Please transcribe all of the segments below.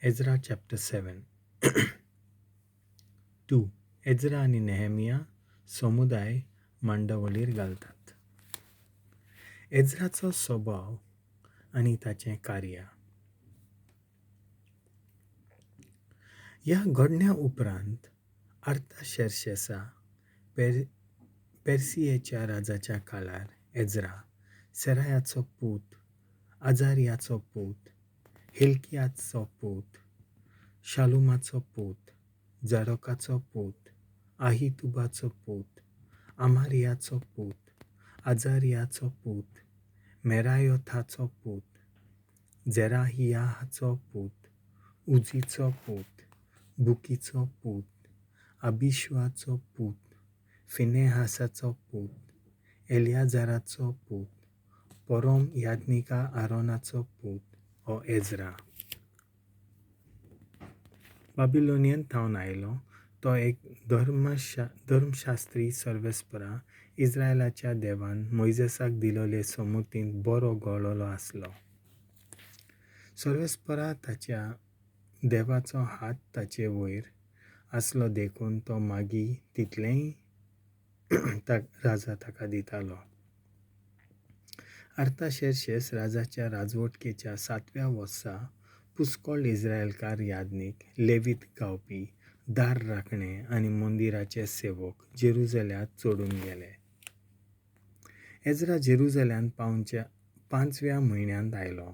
Ezra chapter 7. 2. एज्रा आणि नेहेमिया समुदाय मांडवळीर घालतात. एज्राचो स्वभाव आणि ताचें कार्य. ह्या घडण्या उपरांत आर्ताशेर्शेसा पेर्सियेच्या राजाच्या काळार एज्रा, सेरायाचो पूत, आजारियाचो पूत, हिल्कियाचो पूत, शालुमाचो पूत, जारोकाचो पूत, आहितुबाचो पूत, आमारियाचो पूत, आजारियाचो पूत, मेरायोथाचो पूत, जेराहियाहाचो पूत, उजीचो पूत, बुकीचो पूत, अबिशुआचो पूत, फिनेहासाचो पूत, एलियाजाराचो पूत, परोम याज्ञिका आरोनाचो पूत हो एज्रा. बाबिलोनियन थावन आयलो तो एक धर्मशास्त्री सर्वेस्परा इस्रायलाच्या देवान मोइजेसाक दिलोले समृद्धींत बरो गळोलो आसलो. सर्वेस्परा ताच्या देवाचो हात ताचे वयर आसलो देखून तो मागीर तितलेंय राजा ताका दितालो. आर्ताशेर्शेस राजाच्या राजवटकेच्या 7व्या वर्सा पुस्कोळ इस्रायलकार याज्ञीक, लेवीत गावपी, दार राखणे आनी मंदिराचे सेवक जेरुजल्यांत चडून गेले. एज्रा जेरुजल्यांत पावच्या 5व्या म्हयन्यांत आयलो.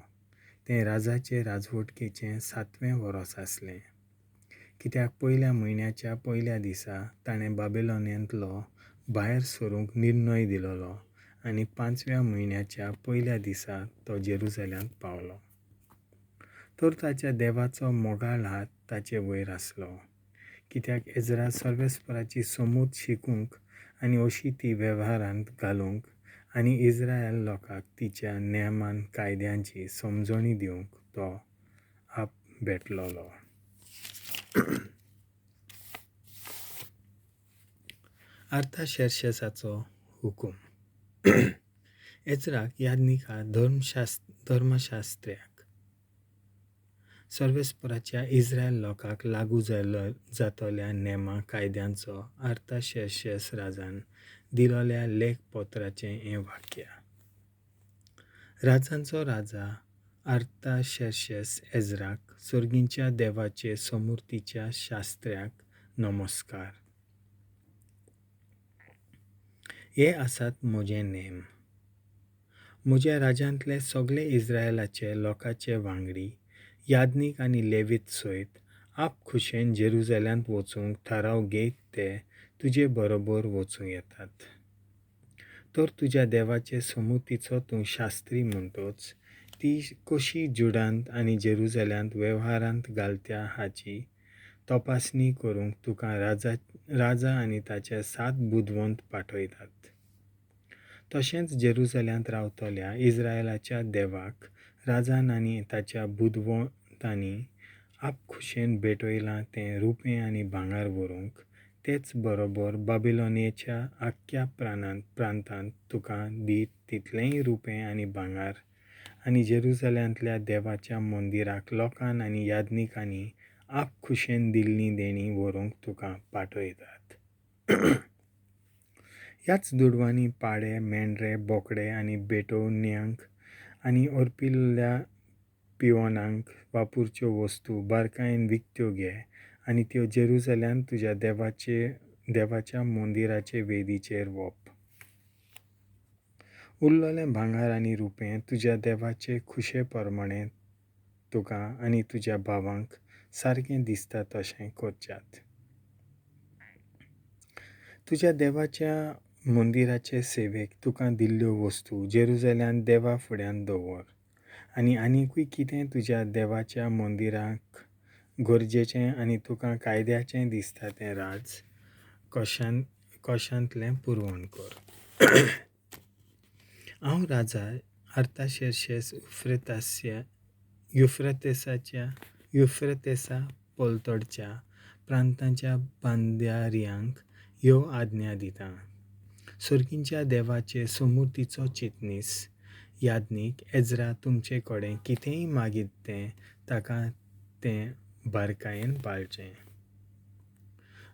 तें राजाचे राजवटकेचें 7वें वर्स आसलें, कित्याक पयल्या म्हयन्याच्या पयल्या दिसा ताणें बाबिलोनांतलो भायर सरूंक निर्णय दिलोलो आनी 5व्या म्हयन्याच्या पयल्या दिसा तो जेरुजल्यांत पावलो. तर ताच्या देवाचो मोगाळ हात ताचे वयर आसलो, कित्याक एज्रा सर्वेस्पराची समूत शिकूंक आनी अशी ती वेव्हारांत घालूंक आनी इस्रायल लोकांक तिच्या नेमान कायद्यांची समजणी दिवंक तो आप भेटलोलो. आर्ताशेर्शेसाचो हुकूम. एज्राक याज्ञिका धर्मशास्त्र्याक सर्वेस्पराच्या इस्रायल लोकांक लागू जातोल्या नेमा कायद्यांचो आर्ताशेर्शेस राजान दिलोल्या लेखपत्राचें हें वाक्य. राजांचो राजा आर्ताशेर्शेस एज्राक सर्गींच्या देवाचे समृद्धीच्या शास्त्र्याक नमस्कार. हे आसात म्हजे नेम. म्हज्या राज्यांतले सगळे इस्रायलाचे लोकांचे वांगडी, याज्ञीक आनी लेवीत सयत आपखुशेन जेरुजल्यांत वचूंक थाराव घेयत ते तुजे बरोबर वचूं येतात. तर तुज्या देवाचे समृद्धीचो तूं शास्त्री म्हणटोच ती कशी जुडांत आनी जेरुजल्यांत वेव्हारांत घालत्या हाची तपासणी करूंक तुका राजा आनी ताचे 7 बुदवंत पाठयतात. तशेंच जेरुजल्यांत रावतल्या इस्रायलाच्या देवाक राजान आनी ताच्या बुदवंतांनी आपखुशेन भेटयलां तें रुपें आनी भांगार व्हरूंक, तेच बरोबर बाबिलोनियेच्या आख्ख्या प्रांतांत तुका दीत तितलेंय रुपें आनी भांगार आनी जेरुजल्यांतल्या देवाच्या मंदिराक लोकांन आनी याज्ञिकांनी आपखुशेन दिल्लीं देणी व्हरूंक तुका पाठयतात. ह्याच दुडवांनी पाडे, मेंढरे, बोकडे आनी भेटोवण्यांक आनी अर्पिल्ल्या पिवोनांक वापुरच्यो वस्तू बारकायेन विकत्यो घे आनी त्यो जेरुजल्यांत तुज्या देवाच्या मंदिराचे वेदीचेर वोप. उरलोलें भांगार आनी रुपें तुज्या देवाचे खुशे प्रमाणें तुका आनी तुज्या भावांक सारकें दिसता तशें करच्यात. तुज्या देवाच्या मंदिराचे सेवेक तुका दिल्ल्यो वस्तू जेरुजल्यांत देवा फुड्यान दवर आनी आनीकूय कितें तुज्या देवाच्या मंदिराक गरजेचें आनी तुका कायद्याचें दिसता तें राज कोशांतलें पुरवण कर. हांव राजा आर्ताशेर्शेस युफ्रेतेसा पलतडच्या प्रांतांच्या बांद्याऱ्यांक ह्यो आज्ञा दितां. सर्गींच्या देवाचे समृद्धीचो चिटणीस याज्ञीक एज्रा तुमचे कडेन कितेंय मागीत तें ताका तें बारकायेन पाळचें.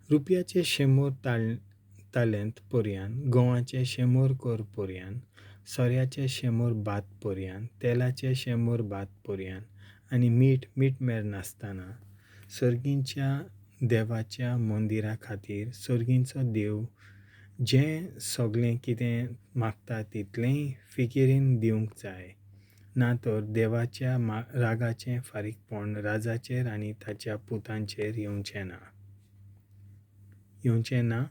रुपयाचे 100 तालेंत पर्यान, गंवाचे 100 कोर पर्यान, सोऱ्याचे 100 बात पर्यान, तेलाचे 100 बात पर्यान आनी मीठ मेर नासतना सर्गींच्या देवाच्या मंदिरा खातीर सर्गींचो देव जें सगळें कितें मागता तितलेंय फिकिरीन दिवंक जाय, ना तर देवाच्या रागाचें फारीकपण राजाचेर आनी ताच्या पुतांचेर येवचें ना.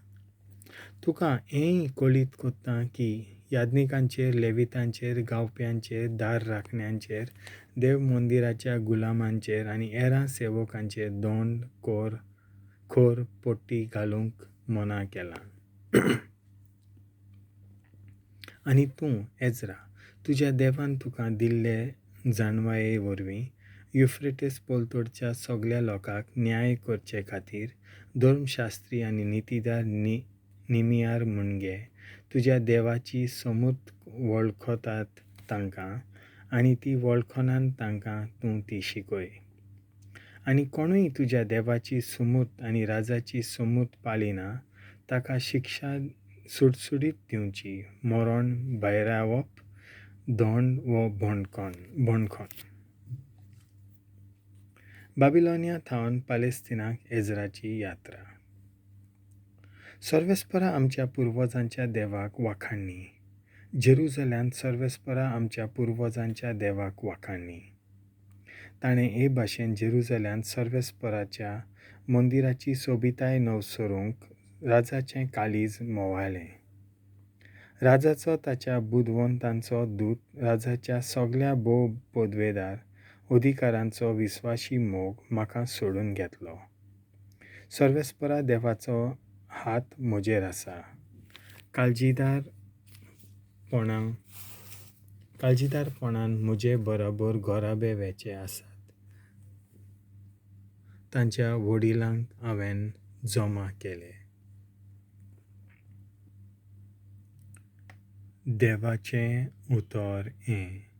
तुका हेंय कळीत कोत्ता की यादनिकांचेर, लेवितांचेर, गावप्यांचेर, दार राखण्यांचेर, देव मंदिराच्या गुलामांचेर आनी हेरां सेवकांचेर दोंड खोर पट्टी घालूंक मना केलां. आनी तूं एजरा तुज्या देवान तुका दिल्ले जाणवाये वरवीं युफ्रेटीस पोलतोडच्या सगळ्या लोकांक न्याय करचे खातीर धर्मशास्त्री आनी नितीदार निमियार मुणगे तुज्या देवाची समूत वळखतात तांकां आनी ती वळखनान तांकां तूं ती शिकय. आनी कोणूय तुज्या देवाची समूत आनी राजाची समूत पाळिना ताका शिक्षा सुटसुटीत दिवची, मरण, भायरावप, दोंड वो भोंडखण. बाबिलोनिया थावन पॅलेस्तिनाक एजराची यात्रा. सर्वेस्परा आमच्या पुर्वजांच्या देवाक वाखाणणी. जेरुजल्यांत सर्वेस्परा आमच्या पुर्वजांच्या देवाक वाखाणणी. ताणें हे भाशेन जेरुजल्यांत सर्वेस्पराच्या मंदिराची सोबिताय नवसरूंक राजाचें काळीज मोवाळें. राजाचो ताच्या बुदवंतांचो दूत राजाच्या सगळ्या पदवेदार अधिकारांचो विस्वासी मोग म्हाका सोडून घेतलो. सर्वेस्परा देवाचो हात म्हजेर आसा. काळजीदारपणान म्हजे बरोबर घोराबे वेचे आसात. तांच्या वडिलांक हांवें जमा केले. देवाचें उतर हें